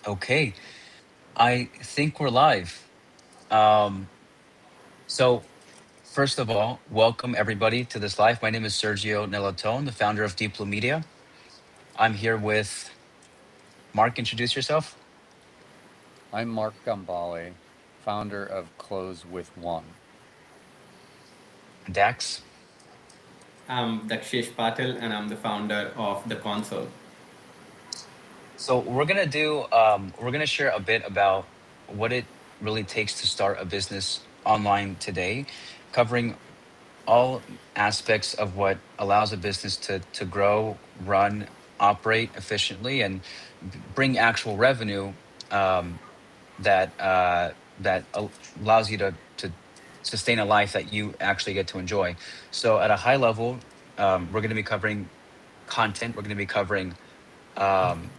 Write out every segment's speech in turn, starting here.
Okay, I think we're live. Um, so, first of all, welcome everybody to this live. My name is Sergio Nelatón, the founder of Diplo Media. I'm here with Mark. Introduce yourself. I'm Mark Gambale, founder of Close with One. Dax. I'm Dakshesh Patil and I'm the founder of the Konsol. So, we're gonna share a bit about what it really takes to start a business online today, covering all aspects of what allows a business to grow, run, operate efficiently, and bring actual revenue um, that allows you to sustain a life that you actually get to enjoy. So, at a high level, we're going to be covering content. We're going to be covering um,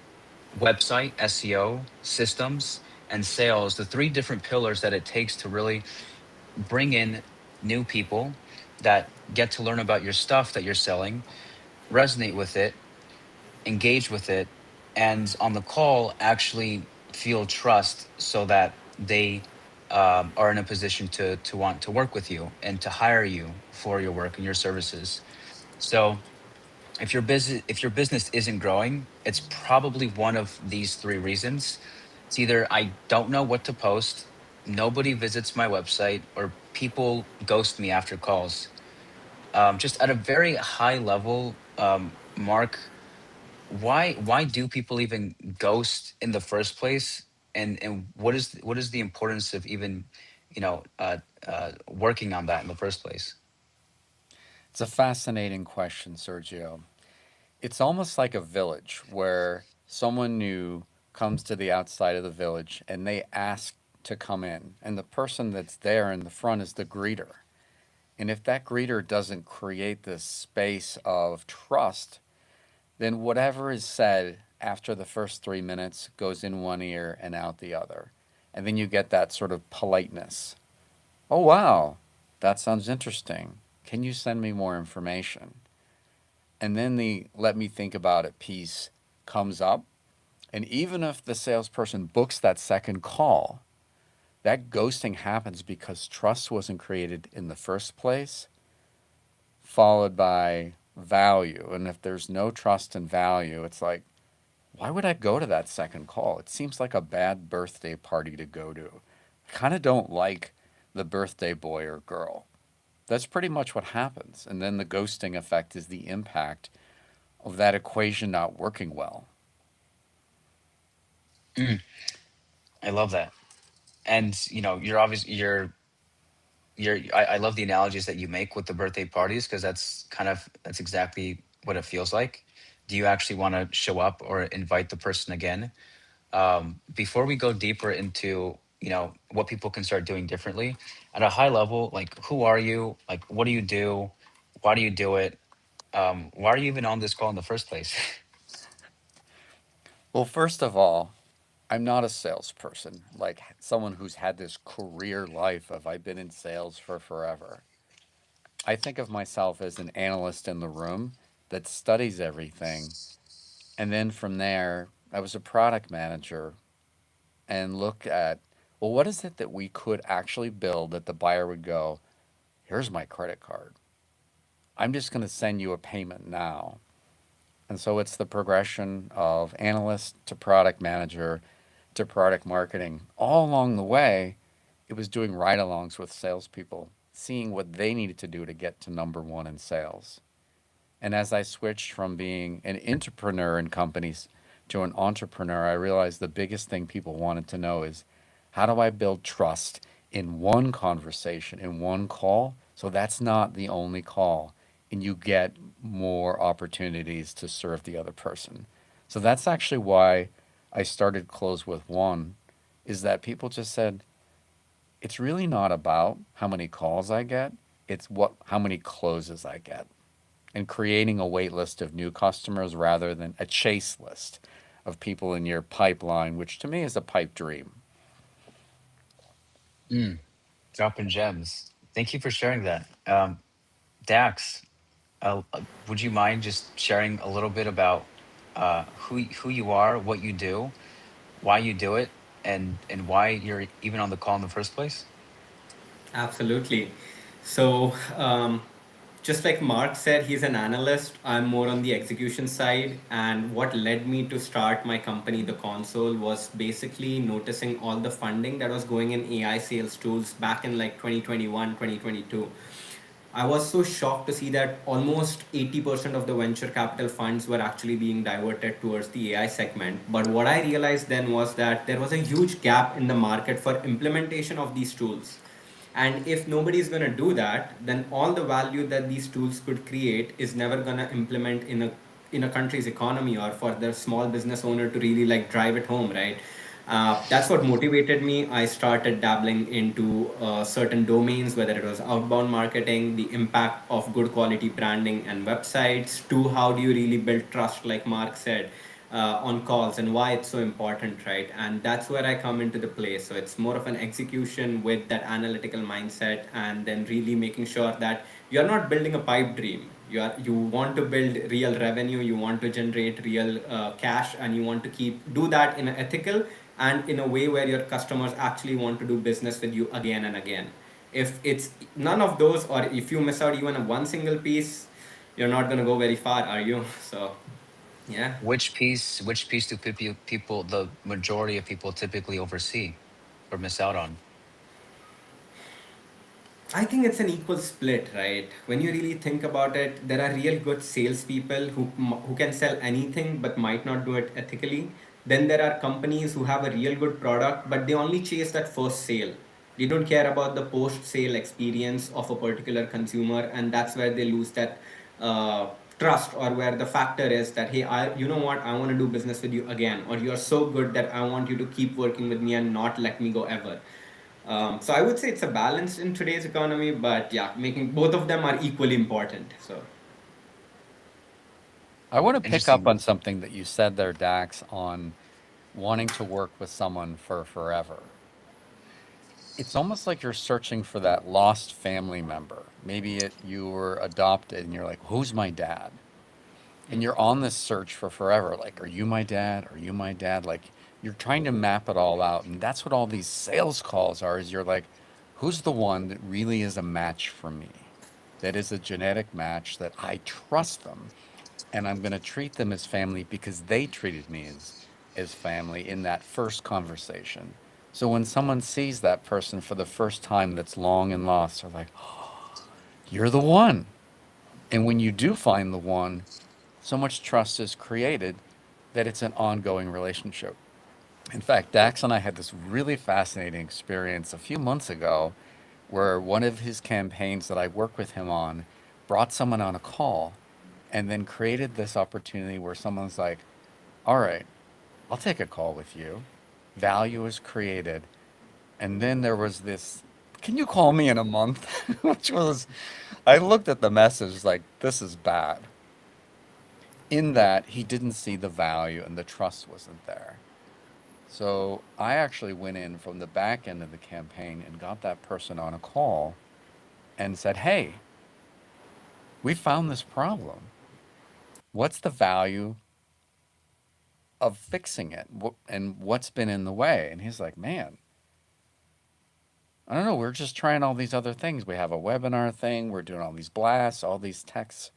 website SEO, systems, and sales. The three different pillars that it takes to really bring in new people that get to learn about your stuff that you're selling, resonate with it, engage with it, and on the call actually feel trust so that they are in a position to want to work with you and to hire you for your work and your services. So if your business isn't growing, it's probably one of these three reasons. It's either I don't know what to post, nobody visits my website, or people ghost me after calls. Just at a very high level, Mark, why do people even ghost in the first place? And what is the importance of even, working on that in the first place? It's a fascinating question, Sergio. It's almost like a village where someone new comes to the outside of the village and they ask to come in, and the person that's there in the front is the greeter. And if that greeter doesn't create this space of trust, then whatever is said after the first 3 minutes goes in one ear and out the other. And then you get that sort of politeness. Oh, wow, that sounds interesting. Can you send me more information? And then the let me think about it piece comes up. And even if the salesperson books that second call, that ghosting happens because trust wasn't created in the first place, followed by value. And if there's no trust and value, it's like, why would I go to that second call? It seems like a bad birthday party to go to. I kind of don't like the birthday boy or girl. That's pretty much what happens. And then the ghosting effect is the impact of that equation not working well. Mm, I love that. And you're obviously I love the analogies that you make with the birthday parties because that's exactly what it feels like. Do you actually want to show up or invite the person again? Before we go deeper into what people can start doing differently at a high level, like who are you? Like what do you do? Why do you do it? Why are you even on this call in the first place? Well, first of all, I'm not a salesperson, like someone who's had this career life of I've been in sales for forever. I think of myself as an analyst in the room that studies everything. And then from there, I was a product manager and look at, well, what is it that we could actually build that the buyer would go, here's my credit card. I'm just going to send you a payment now. And so it's the progression of analyst to product manager to product marketing. All along the way, it was doing ride alongs with salespeople, seeing what they needed to do to get to number one in sales. And as I switched from being an entrepreneur in companies to an entrepreneur, I realized the biggest thing people wanted to know is how do I build trust in one conversation, in one call? So that's not the only call. And you get more opportunities to serve the other person. So that's actually why I started Close with One, is that people just said, it's really not about how many calls I get, it's what how many closes I get and creating a wait list of new customers rather than a chase list of people in your pipeline, which to me is a pipe dream. Mm, dropping gems. Thank you for sharing that. Dax, would you mind just sharing a little bit about who you are, what you do, why you do it, and why you're even on the call in the first place? Absolutely. So, just like Mark said, he's an analyst. I'm more on the execution side. And what led me to start my company, The Console, was basically noticing all the funding that was going in AI sales tools back in like 2021, 2022. I was so shocked to see that almost 80% of the venture capital funds were actually being diverted towards the AI segment. But what I realized then was that there was a huge gap in the market for implementation of these tools. And if nobody is going to do that, then all the value that these tools could create is never going to implement in a country's economy, or for the small business owner to really like drive it home, right? That's what motivated me. I started dabbling into certain domains, whether it was outbound marketing, the impact of good quality branding and websites, to how do you really build trust, like Mark said, on calls, and why it's so important, right? And that's where I come into the play. So it's more of an execution with that analytical mindset, and then really making sure that you're not building a pipe dream. You want to build real revenue, you want to generate real cash, and you want to keep do that in an ethical and in a way where your customers actually want to do business with you again and again. If it's none of those, or if you miss out even a one single piece, you're not going to go very far, are you? So yeah. Which piece do people, the majority of people, typically oversee or miss out on? I think it's an equal split, right? When you really think about it, there are real good salespeople who can sell anything but might not do it ethically. Then there are companies who have a real good product, but they only chase that first sale. They don't care about the post-sale experience of a particular consumer, and that's where they lose that trust, or where the factor is that, hey, you know what, I want to do business with you again, or you're so good that I want you to keep working with me and not let me go ever. So I would say it's a balance in today's economy, but yeah, making both of them are equally important. So I want to pick up Interesting. on something that you said there, Dax, on wanting to work with someone for forever. It's almost like you're searching for that lost family member. Maybe you were adopted and you're like, who's my dad? And you're on this search for forever. Like, are you my dad? Are you my dad? Like, you're trying to map it all out. And that's what all these sales calls are, is you're like, who's the one that really is a match for me? That is a genetic match that I trust them and I'm going to treat them as family because they treated me as family in that first conversation. So when someone sees that person for the first time that's long and lost, they're like, you're the one. And when you do find the one, so much trust is created that it's an ongoing relationship. In fact, Dax and I had this really fascinating experience a few months ago where one of his campaigns that I worked with him on brought someone on a call and then created this opportunity where someone's like, all right, I'll take a call with you. Value is created. And then there was this, can you call me in a month? Which was, I looked at the message like, this is bad. In that he didn't see the value and the trust wasn't there. So I actually went in from the back end of the campaign and got that person on a call and said, hey, we found this problem. What's the value of fixing it? And what's been in the way? And he's like, man, I don't know. We're just trying all these other things. We have a webinar thing. We're doing all these blasts, all these texts.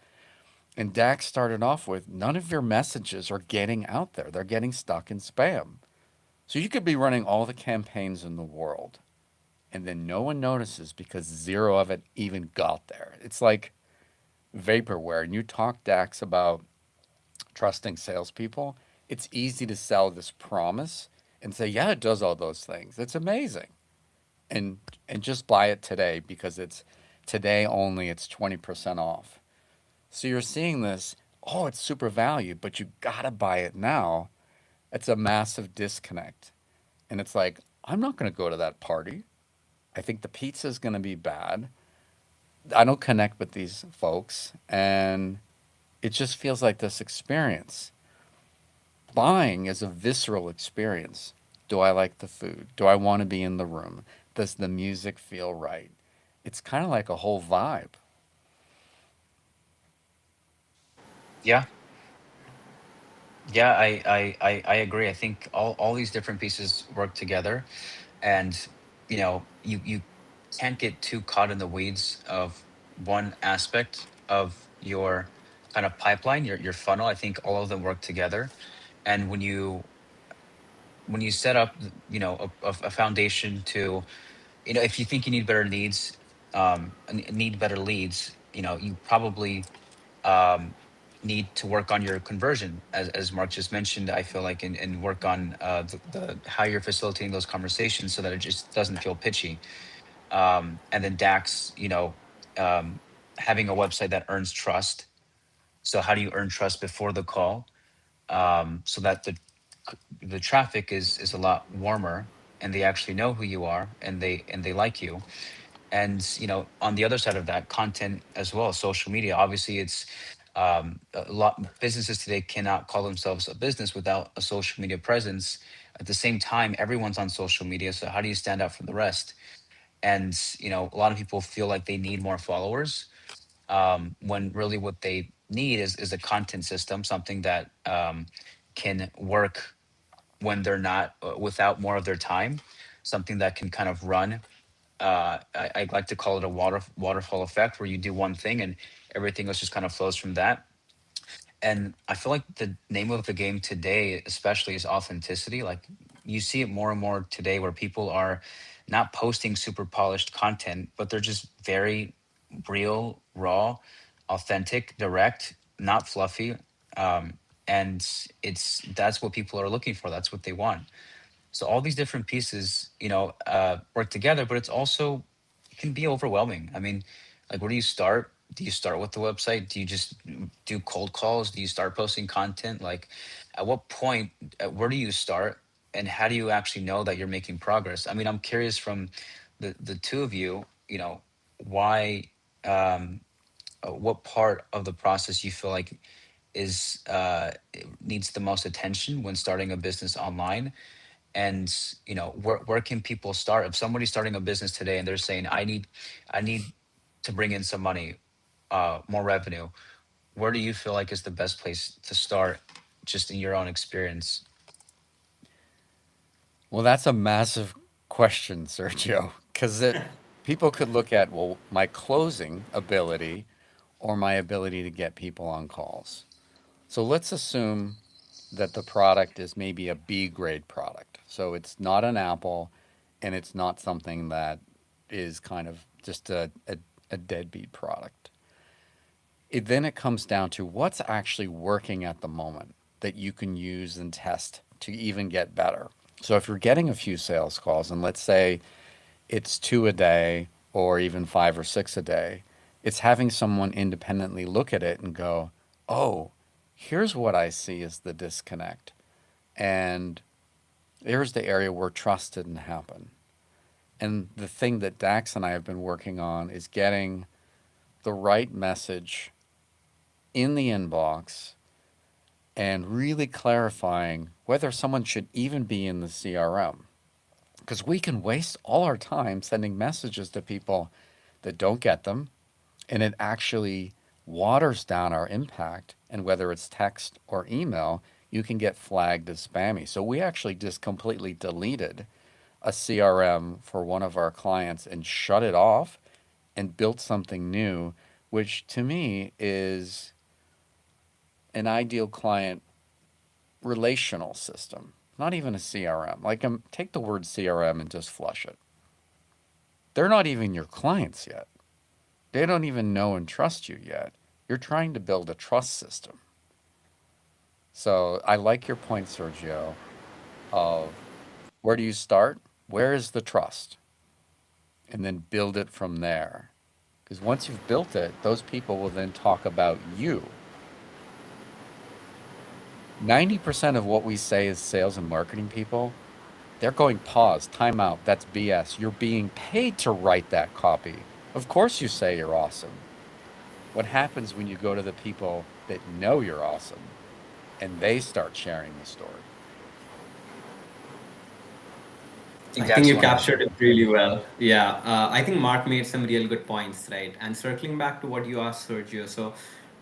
And Dax started off with none of your messages are getting out there. They're getting stuck in spam. So you could be running all the campaigns in the world and then no one notices because zero of it even got there. It's like vaporware. And you talk, Dax, about trusting salespeople. It's easy to sell this promise and say, yeah, it does all those things. It's amazing. And just buy it today because it's today only, it's 20% off. So you're seeing this, oh, it's super value, but you gotta buy it now. It's a massive disconnect. And it's like, I'm not gonna go to that party. I think the pizza is gonna be bad. I don't connect with these folks. And it just feels like this experience. Buying is a visceral experience. Do I like the food? Do I want to be in the room? Does the music feel right? It's kind of like a whole vibe. Yeah. Yeah, I agree. I think all these different pieces work together, and you can't get too caught in the weeds of one aspect of your kind of pipeline, your funnel. I think all of them work together, and when you set up, a foundation to, if you think you need better needs, need better leads, you probably um, need to work on your conversion, as Mark just mentioned. I feel like, and work on the how you're facilitating those conversations so that it just doesn't feel pitchy. And then Dax, um, having a website that earns trust. So how do you earn trust before the call, so that the traffic is a lot warmer, and they actually know who you are, and they like you. And on the other side of that, content as well, social media. Obviously, it's a lot businesses today cannot call themselves a business without a social media presence. At the same time, everyone's on social media, so how do you stand out from the rest? And a lot of people feel like they need more followers, when really what they need is a content system, something that can work when they're not, without more of their time, something that can kind of run. I like to call it a waterfall effect, where you do one thing and everything else just kind of flows from that. And I feel like the name of the game today, especially, is authenticity. Like, you see it more and more today, where people are not posting super polished content, but they're just very real, raw, authentic, direct, not fluffy. And that's what people are looking for. That's what they want. So all these different pieces, work together, but it's also, it can be overwhelming. I mean, like, where do you start? Do you start with the website? Do you just do cold calls? Do you start posting content? Like, at what point, where do you start? And how do you actually know that you're making progress? I mean, I'm curious from the two of you, why, um, what part of the process you feel like is needs the most attention when starting a business online, and where can people start if somebody's starting a business today and they're saying, I need to bring in some money, more revenue. Where do you feel like is the best place to start, just in your own experience? Well, that's a massive question, Sergio, because it people could look at, well, my closing ability or my ability to get people on calls. So let's assume that the product is maybe a B grade product. So it's not an Apple, and it's not something that is kind of just a deadbeat product. Then it comes down to what's actually working at the moment that you can use and test to even get better. So if you're getting a few sales calls, and let's say it's two a day or even five or six a day, it's having someone independently look at it and go, oh, here's what I see as the disconnect. And here's the area where trust didn't happen. And the thing that Dax and I have been working on is getting the right message in the inbox and really clarifying whether someone should even be in the CRM. Because we can waste all our time sending messages to people that don't get them, and it actually waters down our impact. And whether it's text or email, you can get flagged as spammy. So we actually just completely deleted a CRM for one of our clients and shut it off and built something new, which to me is an ideal client relational system, not even a CRM. Like, take the word CRM and just flush it. They're not even your clients yet. They don't even know and trust you yet. You're trying to build a trust system. So I like your point, Sergio, of where do you start? Where is the trust? And then build it from there. Because once you've built it, those people will then talk about you. 90% of what we say as sales and marketing people, they're going, pause, time out, that's BS. You're being paid to write that copy. Of course you say you're awesome. What happens when you go to the people that know you're awesome and they start sharing the story? I I think think Dax, you you want to captured share? it really well. Yeah, I think Mark made some real good points, right? And circling back to what you asked, Sergio. So,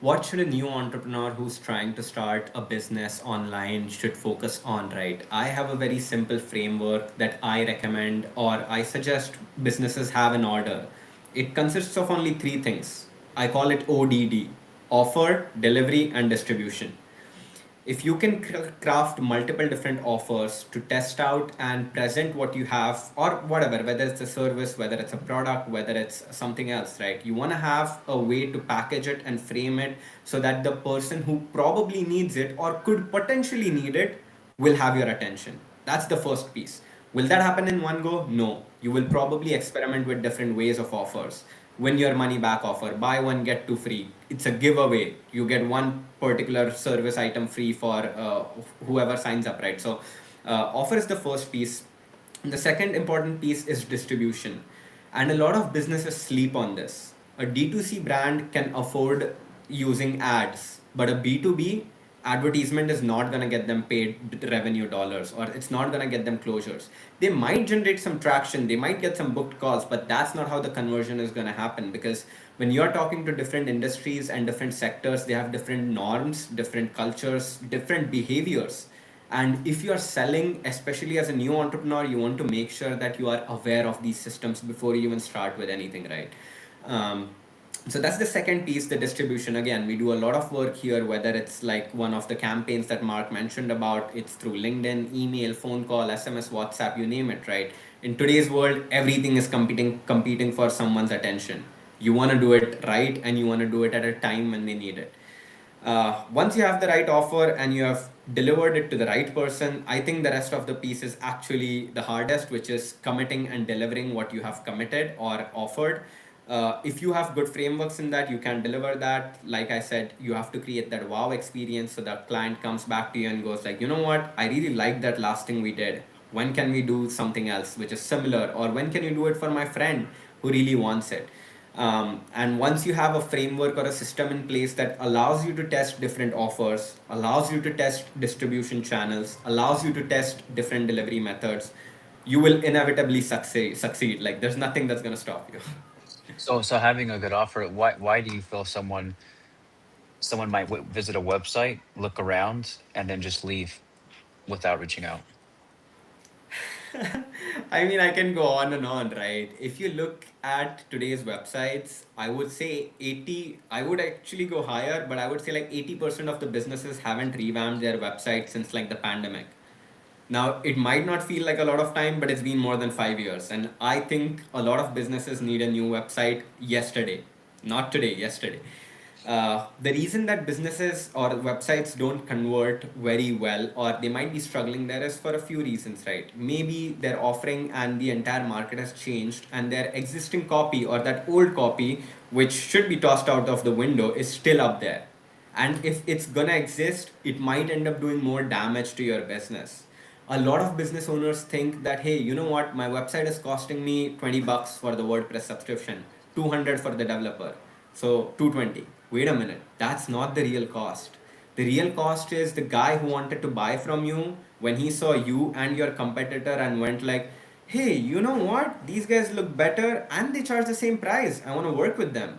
what should a new entrepreneur who's trying to start a business online should focus on, right? I have a very simple framework that I recommend or I suggest businesses have in order. It consists of only three things. I call it ODD: offer, delivery, and distribution. If you can craft multiple different offers to test out and present what you have or whatever, whether it's a service, whether it's a product, whether it's something else, right? You want to have a way to package it and frame it so that the person who probably needs it or could potentially need it will have your attention. That's the first piece. Will that happen in one go? No. You will probably experiment with different ways of offers. Win your money back offer, buy one, get two free. It's a giveaway. You get one particular service item free for whoever signs up, right? So, offer is the first piece. The second important piece is distribution. And a lot of businesses sleep on this. A D2C brand can afford using ads, but a B2B advertisement is not going to get them paid revenue dollars, or it's not going to get them closures. They might generate some traction, they might get some booked calls, but that's not how the conversion is going to happen, because when you're talking to different industries and different sectors, they have different norms, different cultures, different behaviors. And if you are selling, especially as a new entrepreneur, you want to make sure that you are aware of these systems before you even start with anything, right? Um, so that's the second piece, the distribution. Again, we do a lot of work here, whether it's like one of the campaigns that Mark mentioned about, it's through LinkedIn, email, phone call, SMS, WhatsApp, you name it, right? In today's world, everything is competing for someone's attention. You want to do it right, and you want to do it at a time when they need it. Once you have the right offer and you have delivered it to the right person, I think the rest of the piece is actually the hardest, which is committing and delivering what you have committed or offered. If you have good frameworks in that, you can deliver that. Like I said, you have to create that wow experience so that client comes back to you and goes like, you know what, I really like that last thing we did. When can we do something else which is similar? Or when can you do it for my friend who really wants it? And once you have a framework or a system in place that allows you to test different offers, allows you to test distribution channels, allows you to test different delivery methods, you will inevitably succeed. Like there's nothing that's going to stop you. So having a good offer, why do you feel someone might visit a website, look around, and then just leave without reaching out? I mean, I can go on and on, right? If you look at today's websites, I would say 80, I would actually go higher, but I would say like 80% of the businesses haven't revamped their website since like the pandemic. Now, it might not feel like a lot of time, but it's been more than 5 years. And I think a lot of businesses need a new website yesterday, not today, yesterday. The reason that businesses or websites don't convert very well, or they might be struggling there, is for a few reasons, right? Maybe their offering and the entire market has changed, and their existing copy or that old copy, which should be tossed out of the window, is still up there. And if it's gonna exist, it might end up doing more damage to your business. A lot of business owners think that, hey, you know what, my website is costing me $20 for the WordPress subscription, 200 for the developer, so 220. Wait a minute, that's not the real cost. The real cost is the guy who wanted to buy from you, when he saw you and your competitor and went like, hey, you know what, these guys look better and they charge the same price, I want to work with them.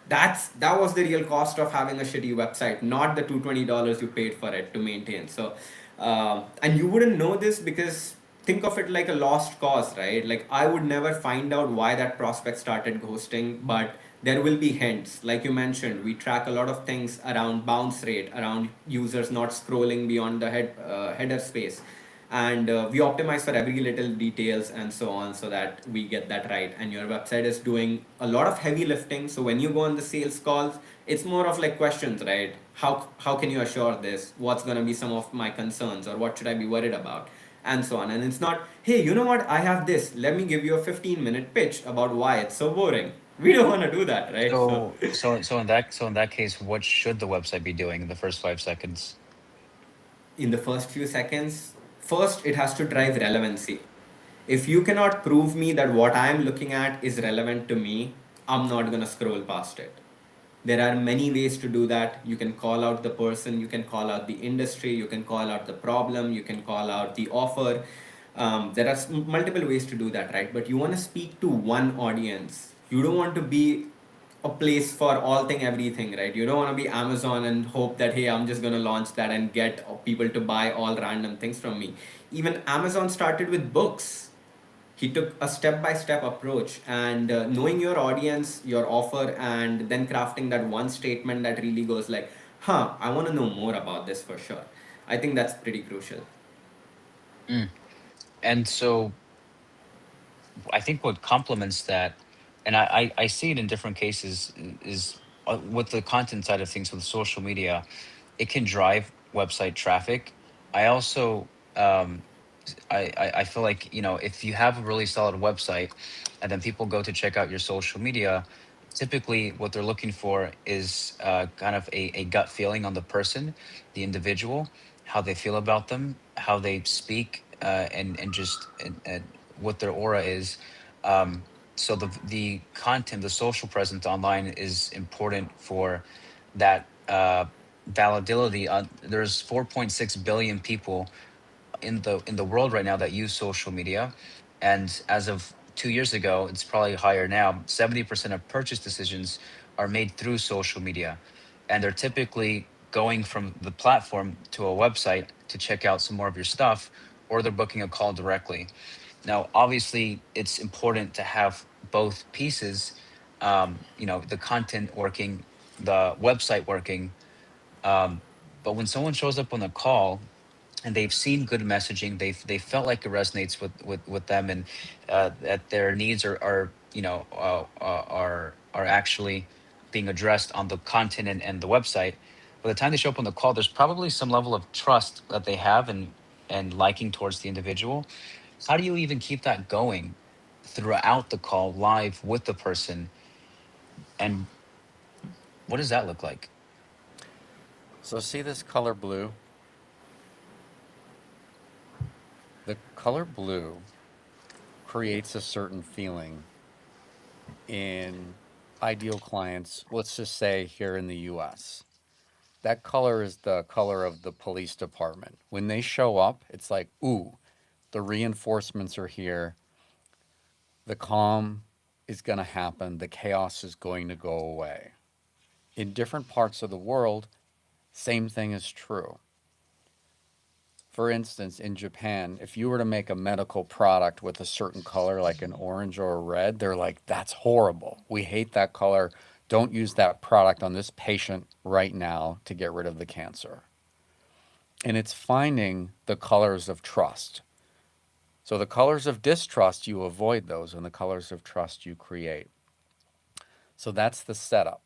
That was the real cost of having a shitty website, not the $220 you paid for it to maintain. So and you wouldn't know this because think of it like a lost cause, right? Like I would never find out why that prospect started ghosting, but there will be hints. Like you mentioned, we track a lot of things around bounce rate, around users not scrolling beyond the header space, and we optimize for every little details and so on, so that we get that right. And your website is doing a lot of heavy lifting, so when you go on the sales calls, it's more of like questions, right? How can you assure this, what's going to be some of my concerns, or what should I be worried about, and so on. And it's not, hey, you know what, I have this, let me give you a 15-minute pitch about why it's so boring. We don't want to do that, right? So So in that case, what should the website be doing in the first 5 seconds? in the first few seconds, first it has to drive relevancy. If you cannot prove me that what I am looking at is relevant to me, I'm not going to scroll past it. There are many ways to do that. You can call out the person, you can call out the industry, you can call out the problem, you can call out the offer. There are multiple ways to do that, right? But you want to speak to one audience. You don't want to be a place for all thing everything, right? You don't want to be Amazon and hope that, hey, I'm just going to launch that and get people to buy all random things from me. Even Amazon started with books. He took a step by step approach, and knowing your audience, your offer, and then crafting that one statement that really goes like, huh, I want to know more about this for sure. I think that's pretty crucial. Mm. And so I think what complements that, and I see it in different cases, is with the content side of things with social media, it can drive website traffic. I also I feel like, if you have a really solid website and then people go to check out your social media, typically what they're looking for is kind of a gut feeling on the person, the individual, how they feel about them, how they speak, and just what their aura is. So the content, the social presence online is important for that validity. There's 4.6 billion people in the world right now that use social media, and as of 2 years ago, it's probably higher now. 70% of purchase decisions are made through social media, and they're typically going from the platform to a website to check out some more of your stuff, or they're booking a call directly. Now, obviously, it's important to have both pieces. The content working, the website working. um, but when someone shows up on the call and they've seen good messaging, they felt like it resonates with them, and that their needs are actually being addressed on the content and the website. By the time they show up on the call, there's probably some level of trust that they have, and liking towards the individual. How do you even keep that going throughout the call live with the person, and what does that look like? So see this color blue? The color blue creates a certain feeling in ideal clients, let's just say here in the US. That color is the color of the police department. When they show up, it's like, ooh, the reinforcements are here. The calm is going to happen. The chaos is going to go away. In different parts of the world, same thing is true. For instance, in Japan, if you were to make a medical product with a certain color, like an orange or a red, they're like, that's horrible. We hate that color. Don't use that product on this patient right now to get rid of the cancer. And it's finding the colors of trust. So the colors of distrust, you avoid those, and the colors of trust you create. So that's the setup.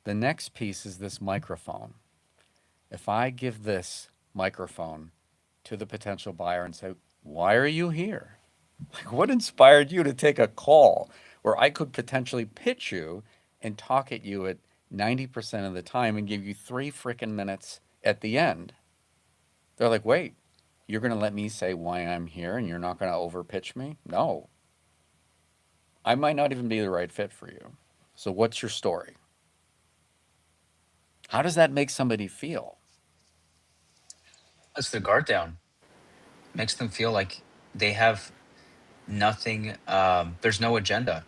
The next piece is this microphone. If I give this microphone to the potential buyer and say, why are you here? Like, what inspired you to take a call where I could potentially pitch you and talk at you at 90% of the time and give you 3 freaking minutes at the end? They're like, wait, you're going to let me say why I'm here and you're not going to overpitch me? No, I might not even be the right fit for you. So, what's your story? How does that make somebody feel? Let's the guard down. Makes them feel like they have nothing. There's no agenda,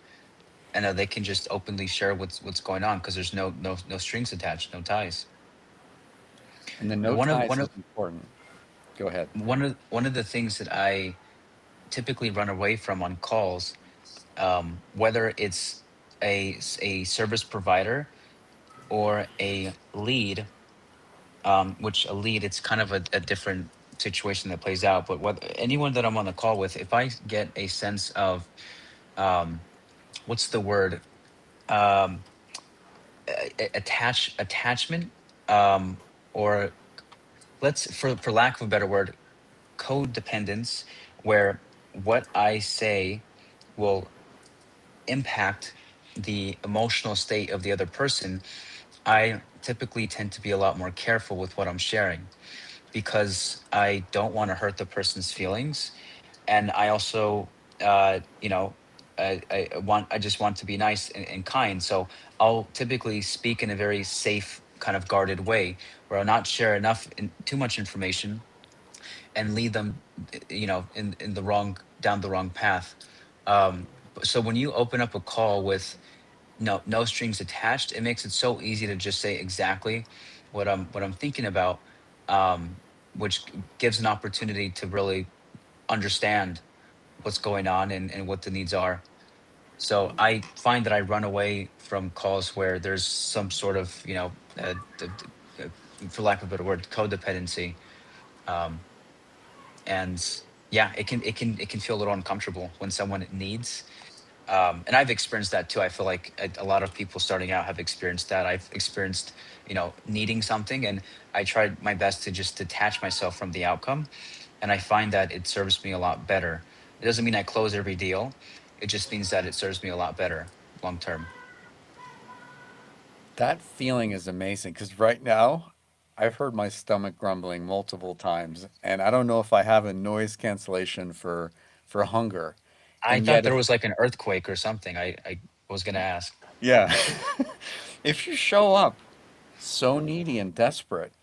and they can just openly share what's going on because there's no strings attached, no ties. And the no One of ties one is of important. Go ahead. one of the things that I typically run away from on calls, whether it's a service provider or a lead, which a lead, it's kind of a different situation that plays out. But what anyone that I'm on the call with, if I get a sense of, um, what's the word, um, attachment, um, or let's, for lack of a better word, codependence, where what I say will impact the emotional state of the other person, I typically tend to be a lot more careful with what I'm sharing because I don't want to hurt the person's feelings. And I also, I just want to be nice and kind. So I'll typically speak in a very safe, kind of guarded way, where I'll not share too much information and lead them, in the wrong, down the wrong path. So when you open up a call with no strings attached. It makes it so easy to just say exactly what I'm thinking about, um, which gives an opportunity to really understand what's going on and what the needs are. So I find that I run away from calls where there's some sort of, for lack of a better word, codependency. Um, and yeah, it can feel a little uncomfortable when someone needs. And I've experienced that too. I feel like a lot of people starting out have experienced that. I've experienced, needing something, and I tried my best to just detach myself from the outcome. And I find that it serves me a lot better. It doesn't mean I close every deal. It just means that it serves me a lot better long term. That feeling is amazing because right now I've heard my stomach grumbling multiple times, and I don't know if I have a noise cancellation for hunger. I And thought yet, there if was like an earthquake or something. I was gonna ask. yeah, if you show up so needy and desperate,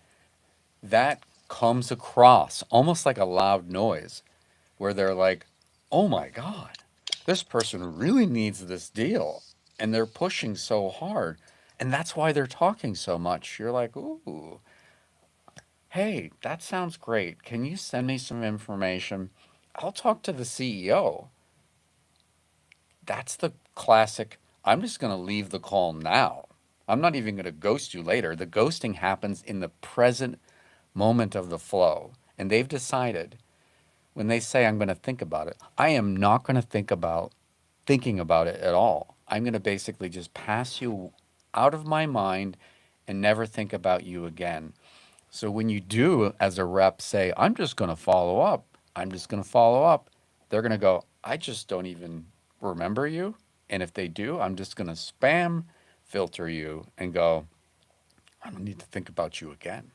that comes across almost like a loud noise where they're like, "Oh my God, this person really needs this deal," and they're pushing so hard, and that's why they're talking so much. You're like, "Ooh, hey, that sounds great. Can you send me some information? I'll talk to the CEO." That's the classic, I'm just going to leave the call now. I'm not even going to ghost you later. The ghosting happens in the present moment of the flow. And they've decided when they say, I'm going to think about it, I am not going to think about thinking about it at all. I'm going to basically just pass you out of my mind and never think about you again. So when you do, as a rep, say, I'm just going to follow up, I'm just going to follow up, they're going to go, I just don't even remember you. And if they do, I'm just going to spam filter you and go, I don't need to think about you again.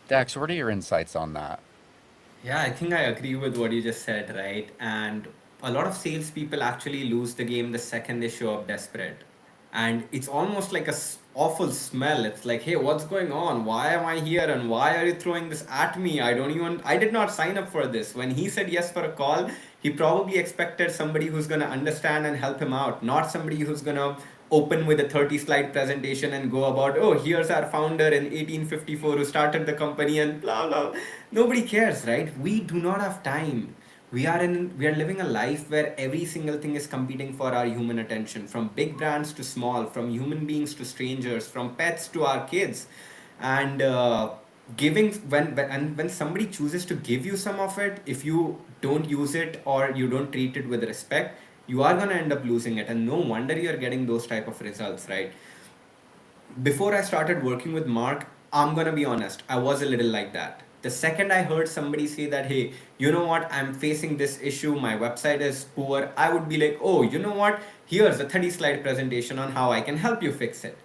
Dax, what are your insights on that? Yeah, I think I agree with what you just said, right? And a lot of salespeople actually lose the game the second they show up desperate. And it's almost like a awful smell. It's like, hey, what's going on? Why am I here? And why are you throwing this at me? I did not sign up for this. When he said yes for a call, he probably expected somebody who's going to understand and help him out, not somebody who's going to open with a 30 slide presentation and go about, oh, here's our founder in 1854 who started the company and blah blah. Nobody cares, right? We do not have time. We are living a life where every single thing is competing for our human attention, from big brands to small, from human beings to strangers, from pets to our kids. And giving when somebody chooses to give you some of it, if you don't use it or you don't treat it with respect, you are going to end up losing it, and no wonder you're getting those type of results, right? Before I started working with Mark, I'm gonna be honest, I was a little like that. The second I heard somebody say that, hey, you know what, I'm facing this issue, my website is poor, I would be like, oh, you know what, here's a 30 slide presentation on how I can help you fix it.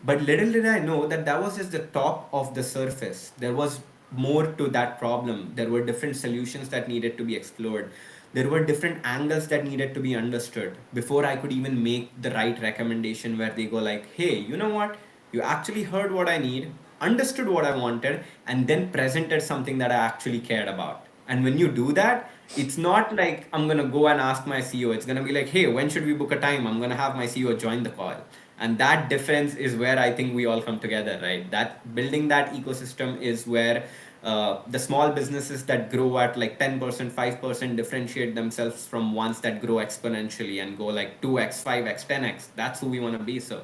But little did I know that that was just the top of the surface. There was more to that problem. There were different solutions that needed to be explored. There were different angles that needed to be understood before I could even make the right recommendation where they go like, hey, you know what? You actually heard what I need, understood what I wanted, and then presented something that I actually cared about. And when you do that, it's not like I'm gonna go and ask my CEO. It's gonna be like, hey, when should we book a time? I'm gonna have my CEO join the call. And that difference is where I think we all come together, right? That building that ecosystem is where the small businesses that grow at like 10%, 5% differentiate themselves from ones that grow exponentially and go like 2x, 5x, 10x. That's who we want to be. So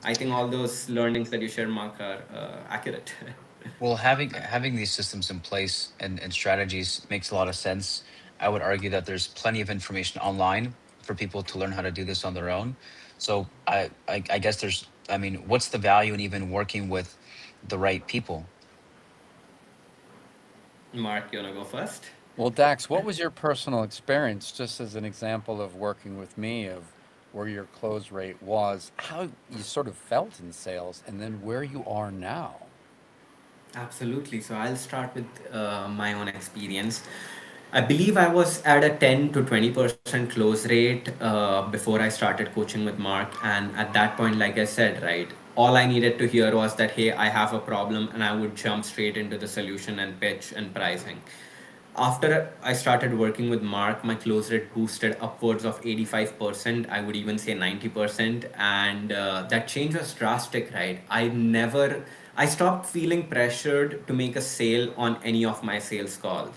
I think all those learnings that you share, Mark, are accurate. Well, having these systems in place and strategies makes a lot of sense. I would argue that there's plenty of information online for people to learn how to do this on their own. So I guess I mean, what's the value in even working with the right people? Mark, you want to go first? Well, Dax, what was your personal experience, just as an example of working with me, of where your close rate was, how you sort of felt in sales, and then where you are now? Absolutely. So I'll start with my own experience. I believe I was at a 10 to 20% close rate before I started coaching with Mark. And at that point, like I said, right, all I needed to hear was that, hey, I have a problem, and I would jump straight into the solution and pitch and pricing. After I started working with Mark, my close rate boosted upwards of 85%. I would even say 90%. And that change was drastic, right? I stopped feeling pressured to make a sale on any of my sales calls.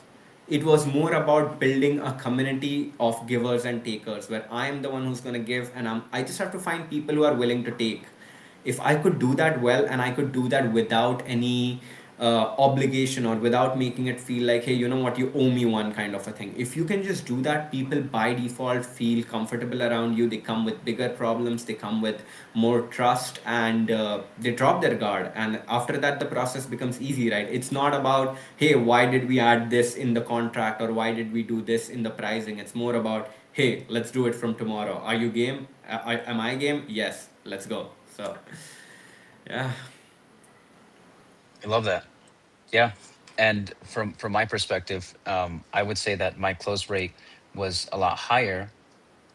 It was more about building a community of givers and takers where I am the one who's going to give, and I just have to find people who are willing to take. If I could do that well, and I could do that without any obligation, or without making it feel like, hey, you know what, you owe me one kind of a thing. If you can just do that, people by default feel comfortable around you. They come with bigger problems, they come with more trust, and they drop their guard. And after that, the process becomes easy, right? It's not about, hey, why did we add this in the contract, or why did we do this in the pricing. It's more about, hey, let's do it from tomorrow. Are you game? Am I game? Yes, let's go. So yeah. I love that. Yeah. And from my perspective, I would say that my close rate was a lot higher.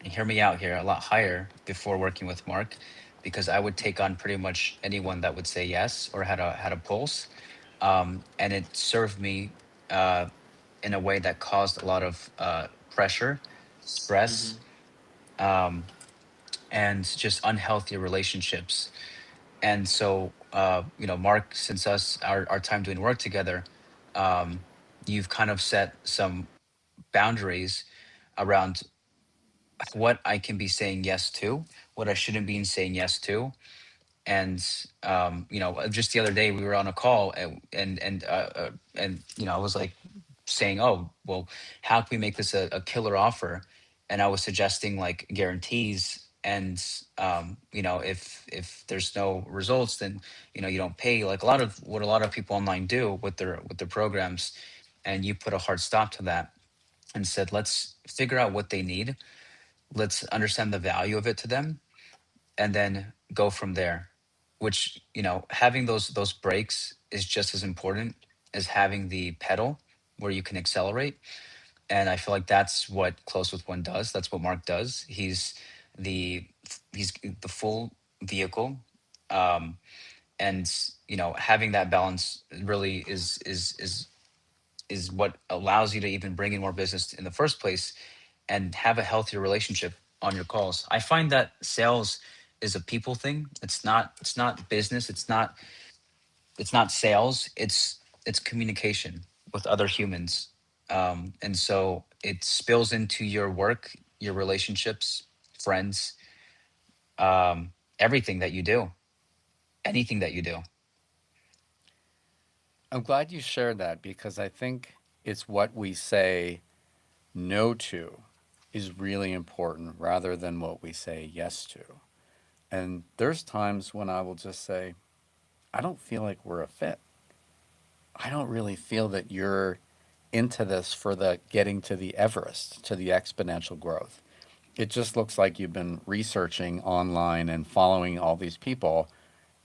And hear me out here, a lot higher before working with Mark, because I would take on pretty much anyone that would say yes or had a pulse, and it served me uh, in a way that caused a lot of pressure, Mm-hmm. stress, um, and just unhealthy relationships. And so, Mark, since our time doing work together, um, you've kind of set some boundaries around what I can be saying yes to, what I shouldn't be saying yes to. And just the other day we were on a call, and I was like saying, oh well, how can we make this a killer offer? And I was suggesting like guarantees, and if there's no results, then you don't pay, like a lot of people online do with their programs. And you put a hard stop to that and said, let's figure out what they need, let's understand the value of it to them, and then go from there. Which, having those breaks is just as important as having the pedal where you can accelerate. And I feel like that's what Close with One does. That's what Mark does. The he's the full vehicle. um and having that balance really is what allows you to even bring in more business in the first place and have a healthier relationship on your calls. I find that sales is a people thing. It's not business. It's not sales. It's communication with other humans. And so it spills into your work, your relationships, friends, everything that you do, anything that you do. I'm glad you shared that because I think it's what we say no to is really important rather than what we say yes to. And there's times when I will just say, I don't feel like we're a fit. I don't really feel that you're into this for the getting to the Everest, to the exponential growth. It just looks like you've been researching online and following all these people,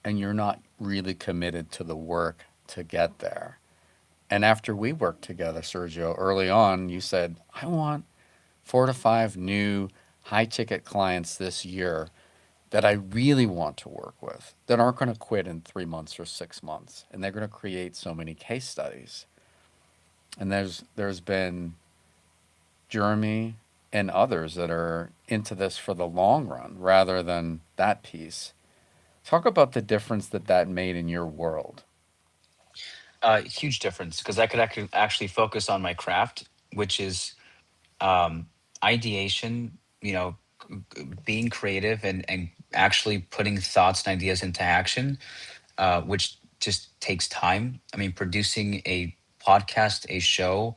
and you're not really committed to the work to get there. And after we worked together, Sergio, early on, you said, I want 4 to 5 new high ticket clients this year that I really want to work with that aren't going to quit in 3 months or 6 months. And they're going to create so many case studies. And there's been Jeremy and others that are into this for the long run rather than that piece. Talk about the difference that that made in your world. Huge difference, because I could actually focus on my craft, which is ideation, being creative, and actually putting thoughts and ideas into action, which just takes time. I mean, producing a podcast, a show,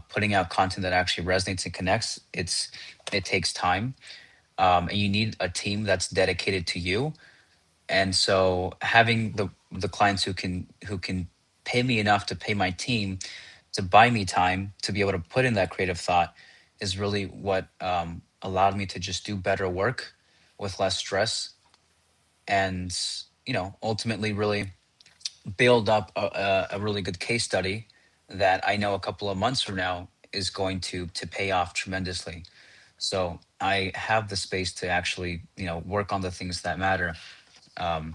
putting out content that actually resonates and connects, it takes time, and you need a team that's dedicated to you. And so having the clients who can pay me enough to pay my team to buy me time to be able to put in that creative thought is really what allowed me to just do better work with less stress, and ultimately really build up a really good case study that I know a couple of months from now is going to pay off tremendously. So I have the space to actually work on the things that matter, and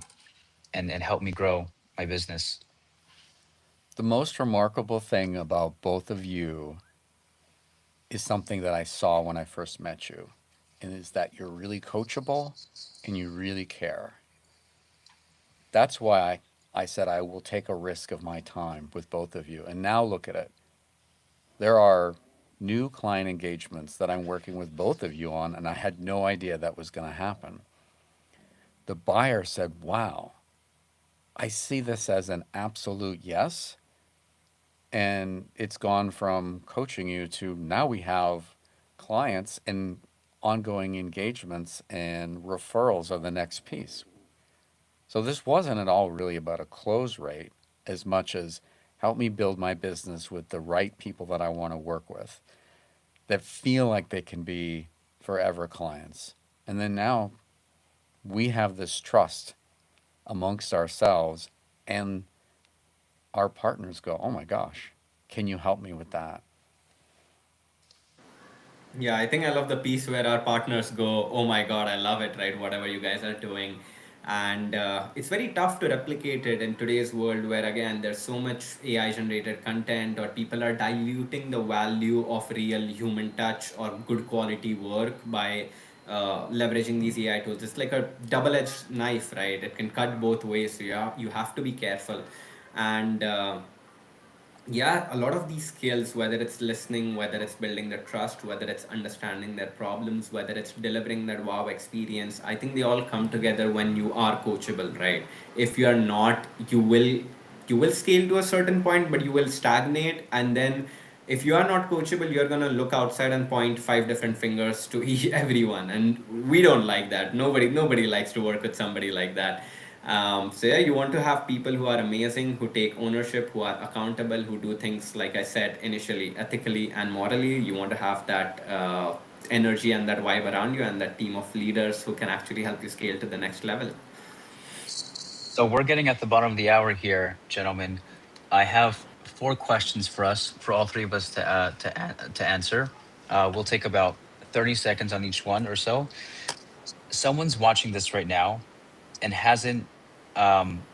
help me grow my business. The most remarkable thing about both of you is something that I saw when I first met you, and is that you're really coachable and you really care. That's why I said I will take a risk of my time with both of you. And now look at it. There are new client engagements that I'm working with both of you on, and I had no idea that was going to happen. The buyer said, "Wow, I see this as an absolute yes." And it's gone from coaching you to now we have clients and ongoing engagements, and referrals are the next piece. So this wasn't at all really about a close rate as much as help me build my business with the right people that I want to work with that feel like they can be forever clients. And then now we have this trust amongst ourselves, and our partners go, "Oh my gosh, can you help me with that?" Yeah, I think I love the piece where our partners go, "Oh my God, I love it," right? Whatever you guys are doing. And it's very tough to replicate it in today's world where, again, there's so much AI generated content, or people are diluting the value of real human touch or good quality work by leveraging these AI tools. It's like a double edged knife, right? It can cut both ways. So you have to be careful. And yeah, a lot of these skills, whether it's listening, whether it's building the trust, whether it's understanding their problems, whether it's delivering that wow experience, I think they all come together when you are coachable, right? If you are not, you will scale to a certain point, but you will stagnate. And then if you are not coachable, you're going to look outside and point five different fingers to everyone, and we don't like that. Nobody likes to work with somebody like that. So yeah, you want to have people who are amazing, who take ownership, who are accountable, who do things, like I said initially, ethically and morally. You want to have that energy and that vibe around you, and that team of leaders who can actually help you scale to the next level. So we're getting at the bottom of the hour here, gentlemen. I have four questions for us, for all three of us to answer. We'll take about 30 seconds on each one or so. Someone's watching this right now and hasn't um,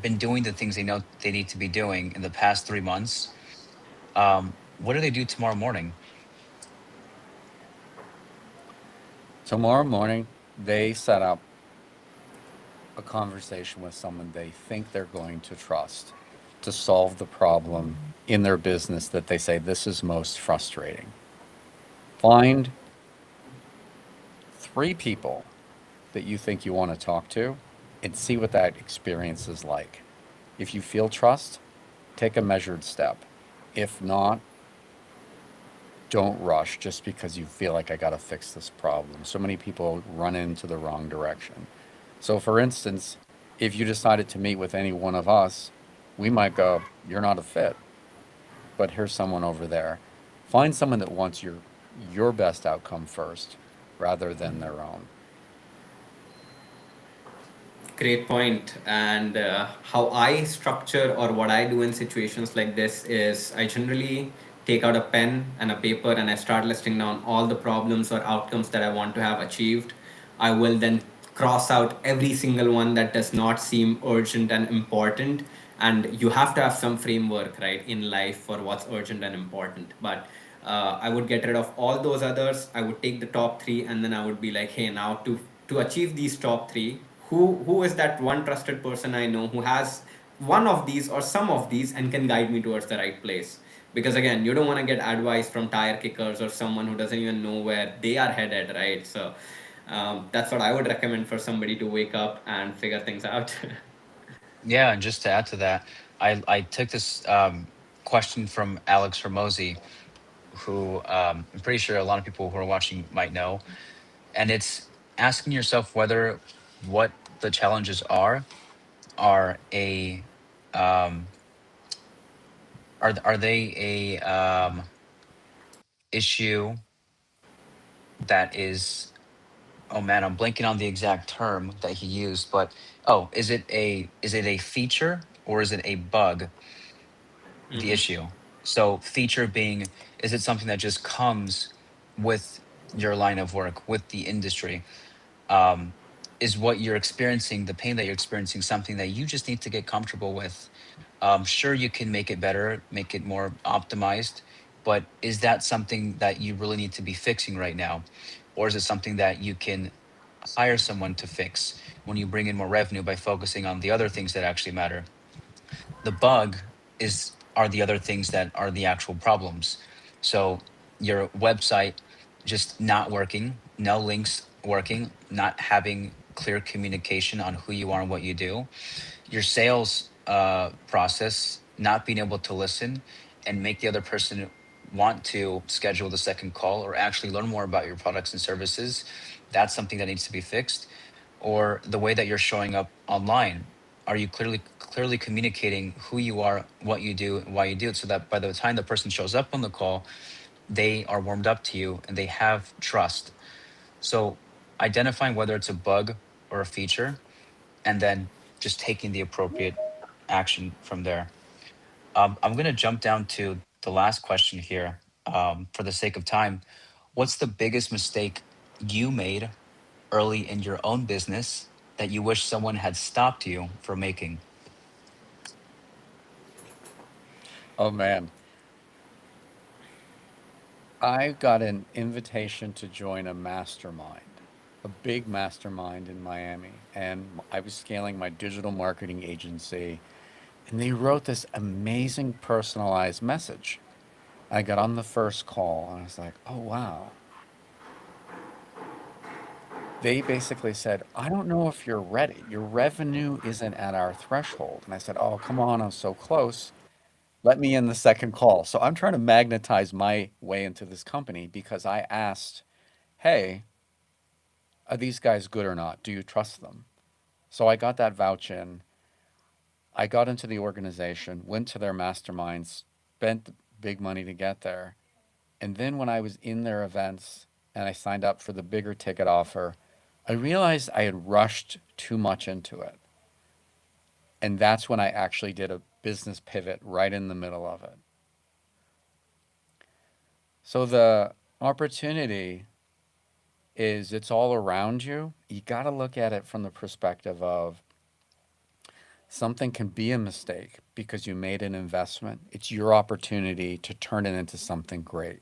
been doing the things they know they need to be doing in the past 3 months. What do they do tomorrow morning? Tomorrow morning, they set up a conversation with someone they think they're going to trust to solve the problem in their business that they say this is most frustrating. Find three people that you think you want to talk to and see what that experience is like. If you feel trust, take a measured step. If not, don't rush just because you feel like I got to fix this problem. So many people run into the wrong direction. So, for instance, if you decided to meet with any one of us, we might go, "You're not a fit, but here's someone over there." Find someone that wants your best outcome first rather than their own. Great point. And how I structure, or what I do in situations like this, is I generally take out a pen and a paper and I start listing down all the problems or outcomes that I want to have achieved. I will then cross out every single one that does not seem urgent and important. And you have to have some framework, right, in life for what's urgent and important. But I would get rid of all those others. I would take the top three, and then I would be like, hey, now to achieve these top three, who is that one trusted person I know who has one of these or some of these and can guide me towards the right place. Because again, you don't want to get advice from tire kickers or someone who doesn't even know where they are headed, right? So that's what I would recommend for somebody to wake up and figure things out. Yeah, and just to add to that, I took this question from Alex Ramosi, who I'm pretty sure a lot of people who are watching might know, and it's asking yourself whether what the challenges are a um, are they a issue that is, oh man, I'm blanking on the exact term that he used, but oh, is it a feature or is it a bug, the Hmm. issue? So feature being, is it something that just comes with your line of work, with the industry? um, is what you're experiencing, the pain that you're experiencing, something that you just need to get comfortable with? Sure, you can make it better, make it more optimized, but is that something that you really need to be fixing right now? Or is it something that you can hire someone to fix when you bring in more revenue by focusing on the other things that actually matter? The bug is are the other things that are the actual problems. So your website just not working, no links working, not having clear communication on who you are and what you do, your sales process not being able to listen and make the other person want to schedule the second call or actually learn more about your products and services, that's something that needs to be fixed. Or the way that you're showing up online, are you clearly communicating who you are, what you do, and why you do it, so that by the time the person shows up on the call, they are warmed up to you and they have trust. So identifying whether it's a bug or a feature, and then just taking the appropriate action from there. I'm going to jump down to the last question here, for the sake of time. What's the biggest mistake you made early in your own business that you wish someone had stopped you from making? Oh man, I got an invitation to join a mastermind, a big mastermind in Miami, and I was scaling my digital marketing agency, and they wrote this amazing personalized message. I got on the first call and I was like, "Oh wow." They basically said, "I don't know if you're ready. Your revenue isn't at our threshold." And I said, "Oh, come on, I'm so close. Let me in the second call." So I'm trying to magnetize my way into this company because I asked, "Hey, are these guys good or not? Do you trust them?" So I got that vouch in. I got into the organization, went to their masterminds, spent big money to get there. And then when I was in their events and I signed up for the bigger ticket offer, I realized I had rushed too much into it. And that's when I actually did a business pivot right in the middle of it. So the opportunity is it's all around you. You got to look at it from the perspective of something can be a mistake because you made an investment. It's your opportunity to turn it into something great.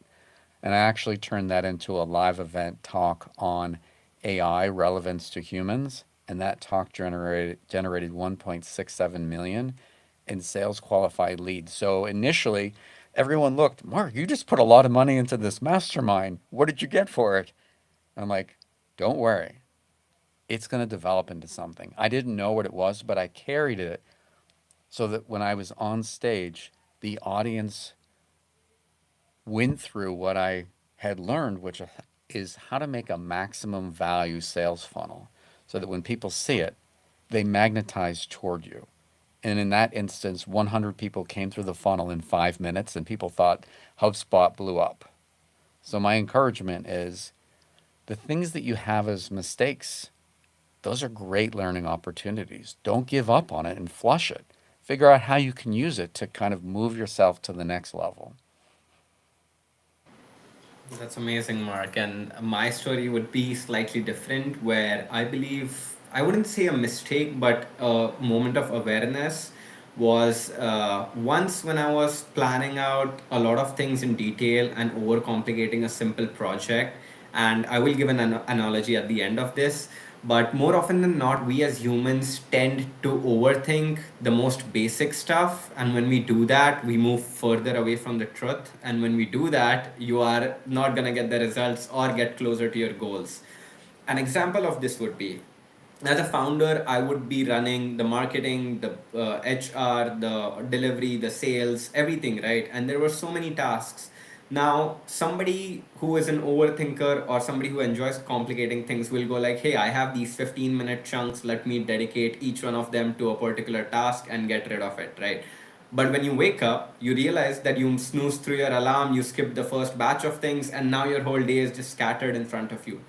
And I actually turned that into a live event talk on AI relevance to humans. And that talk generated 1.67 million in sales qualified leads. So initially, everyone looked, "Mark, you just put a lot of money into this mastermind. What did you get for it?" I'm like, "Don't worry. It's going to develop into something." I didn't know what it was, but I carried it so that when I was on stage, the audience went through what I had learned, which is how to make a maximum value sales funnel so that when people see it, they magnetize toward you. And in that instance, 100 people came through the funnel in 5 minutes, and people thought HubSpot blew up. So, my encouragement is the things that you have as mistakes, those are great learning opportunities. Don't give up on it and flush it. Figure out how you can use it to kind of move yourself to the next level. That's amazing, Mark. And my story would be slightly different, where I believe I wouldn't say a mistake, but a moment of awareness was once when I was planning out a lot of things in detail and overcomplicating a simple project. And I will give an analogy at the end of this. But more often than not, we as humans tend to overthink the most basic stuff. And when we do that, we move further away from the truth. And when we do that, you are not going to get the results or get closer to your goals. An example of this would be, as a founder, I would be running the marketing, the HR, the delivery, the sales, everything, right? And there were so many tasks. Now, somebody who is an overthinker or somebody who enjoys complicating things will go like, hey, I have these 15-minute chunks. Let me dedicate each one of them to a particular task and get rid of it, right? But when you wake up, you realize that you snooze through your alarm, you skipped the first batch of things, and now your whole day is just scattered in front of you.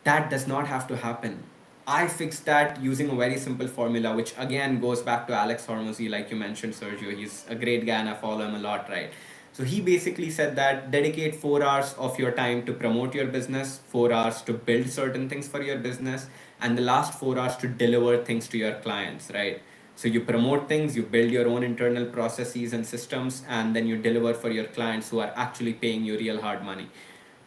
That does not have to happen. I fixed that using a very simple formula, which again goes back to Alex Hormozy, like you mentioned, Sergio. He's a great guy and I follow him a lot, right? So he basically said that dedicate 4 hours of your time to promote your business, 4 hours to build certain things for your business, and the last 4 hours to deliver things to your clients, right? So you promote things, you build your own internal processes and systems, and then you deliver for your clients who are actually paying you real hard money.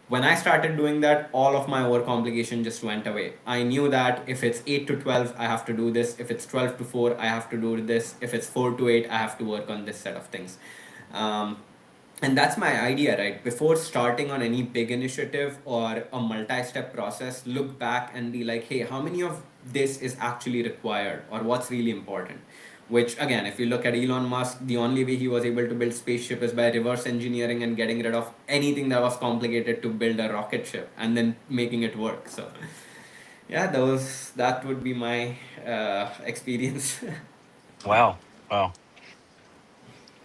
When I started doing that, all of my overcomplication just went away. I knew that if it's 8 to 12, I have to do this. If it's 12 to 4, I have to do this. If it's 4 to 8, I have to work on this set of things. Um, and that's my idea, right? Before starting on any big initiative or a multi-step process, look back and be like, hey, how many of this is actually required, or what's really important? Which again, if you look at Elon Musk, the only way he was able to build spaceship is by reverse engineering and getting rid of anything that was complicated to build a rocket ship and then making it work. So yeah, that would be my experience. Wow. Wow.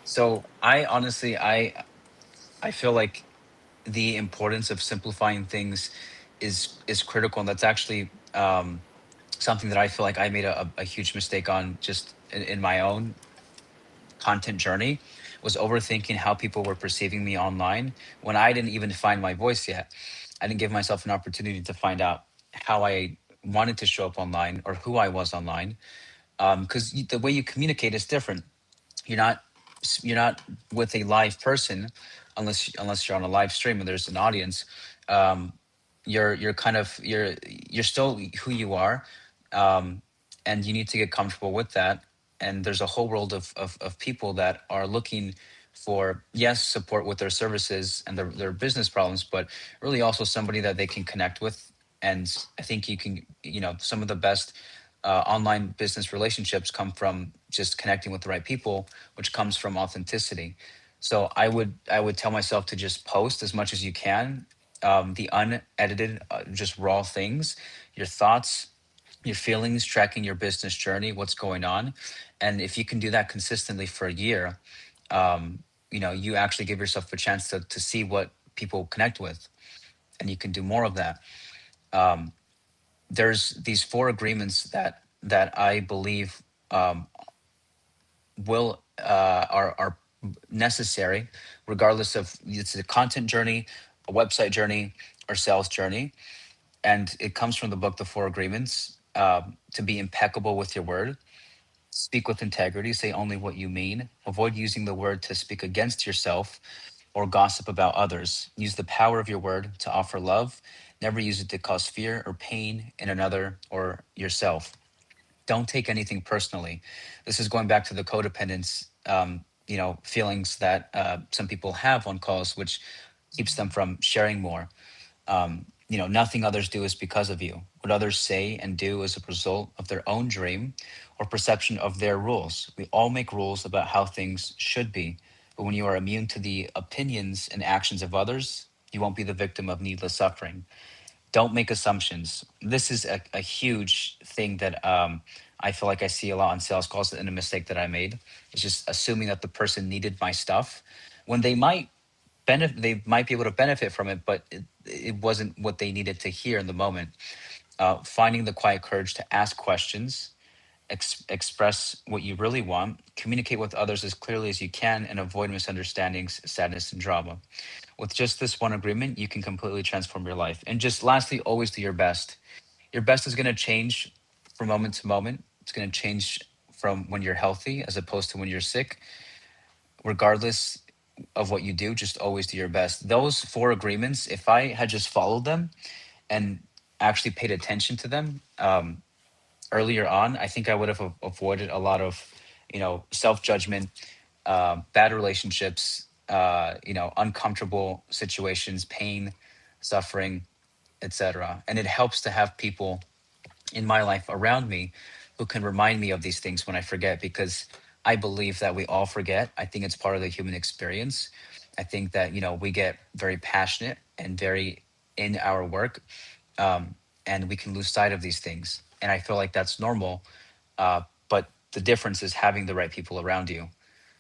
So I honestly, I feel like the importance of simplifying things is critical, and that's actually something that I feel like I made a huge mistake on just in my own content journey, was overthinking how people were perceiving me online when I didn't even find my voice yet. I didn't give myself an opportunity to find out how I wanted to show up online or who I was online, because the way you communicate is different. You're not with a live person unless you're on a live stream and there's an audience. um you're kind of you're still who you are, um and you need to get comfortable with that. And there's a whole world of people that are looking for, yes, support with their services and their business problems, but really also somebody that they can connect with. And I think you can, some of the best online business relationships come from just connecting with the right people, which comes from authenticity. So I would tell myself to just post as much as you can, the unedited, just raw things, your thoughts, your feelings, tracking your business journey, what's going on. And if you can do that consistently for a year, you actually give yourself a chance to see what people connect with, and you can do more of that. There's these four agreements that I believe will are necessary, regardless of it's a content journey, a website journey, or sales journey. And it comes from the book The Four Agreements. To be impeccable with your word, speak with integrity, say only what you mean, avoid using the word to speak against yourself or gossip about others. Use the power of your word to offer love. Never use it to cause fear or pain in another or yourself. Don't take anything personally. This is going back to the codependence, feelings that some people have on calls, which keeps them from sharing more. Nothing others do is because of you. What others say and do is a result of their own dream or perception of their rules. We all make rules about how things should be, but when you are immune to the opinions and actions of others, you won't be the victim of needless suffering. Don't make assumptions. This is a huge thing that I feel like I see a lot on sales calls, and a mistake that I made is just assuming that the person needed my stuff when they might be able to benefit from it, but it wasn't what they needed to hear in the moment. Finding the quiet courage to ask questions, express what you really want, communicate with others as clearly as you can, and avoid misunderstandings, sadness, and drama. With just this one agreement, you can completely transform your life. And just lastly, always do your best. Your best is going to change from moment to moment. It's going to change from when you're healthy as opposed to when you're sick. Regardless of what you do, just always do your best. Those four agreements, if I had just followed them and actually paid attention to them earlier on, I think I would have avoided a lot of, self judgment, bad relationships, uncomfortable situations, pain, suffering, etc. And it helps to have people in my life around me who can remind me of these things when I forget, because I believe that we all forget. I think it's part of the human experience. I think that, we get very passionate and very in our work, um, and we can lose sight of these things. And I feel like that's normal. But the difference is having the right people around you.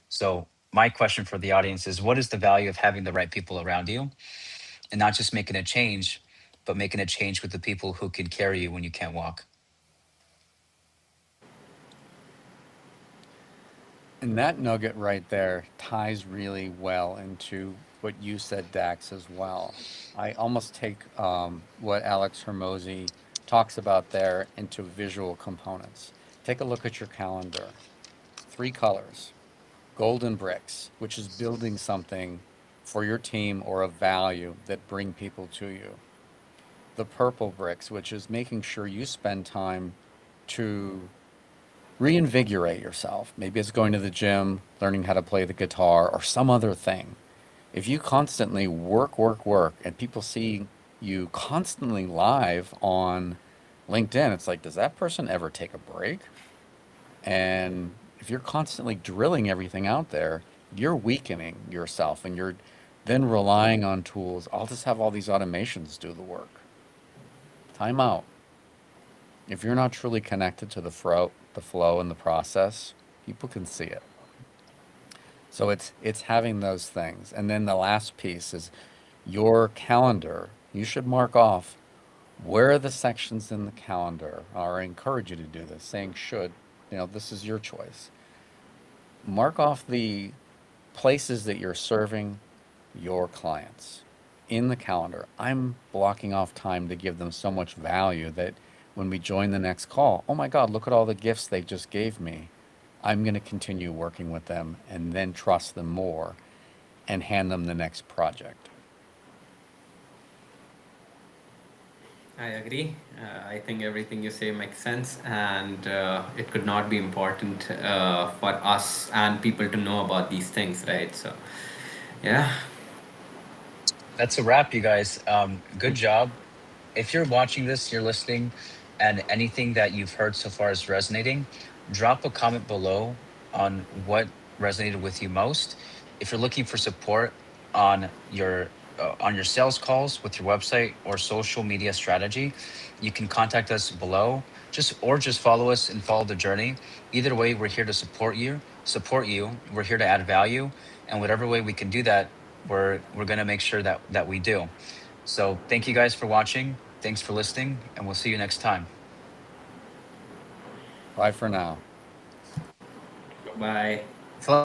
So, my question for the audience is, what is the value of having the right people around you, and not just making a change, but making a change with the people who can carry you when you can't walk? And that nugget right there ties really well into what you said, Dax, as well. I almost take what Alex Hermosi talks about there into visual components. Take a look at your calendar. 3 colors. Golden bricks, which is building something for your team or a value that bring people to you. The purple bricks, which is making sure you spend time to reinvigorate yourself. Maybe it's going to the gym, learning how to play the guitar, or some other thing. If you constantly work, work, work, and people see you constantly live on LinkedIn, it's like, does that person ever take a break? And if you're constantly drilling everything out there, you're weakening yourself and you're then relying on tools. I'll just have all these automations do the work. Time out. If you're not truly connected to the flow and the process, people can see it. So it's having those things. And then the last piece is your calendar. You should mark off where are the sections in the calendar, or I encourage you to do this, saying should, this is your choice. Mark off the places that you're serving your clients in the calendar. I'm blocking off time to give them so much value that when we join the next call, oh my God, look at all the gifts they just gave me. I'm going to continue working with them and then trust them more and hand them the next project. I agree. I think everything you say makes sense, and it could not be important for us and people to know about these things, right? So, yeah. That's a wrap, you guys. Good job. If you're watching this, you're listening, and anything that you've heard so far is resonating, drop a comment below on what resonated with you most. If you're looking for support on your sales calls with your website or social media strategy, you can contact us below. Just follow us and follow the journey. Either way, we're here to support you. Support you. We're here to add value, and whatever way we can do that, we're gonna make sure that we do. So thank you guys for watching. Thanks for listening, and we'll see you next time. Bye for now. Bye.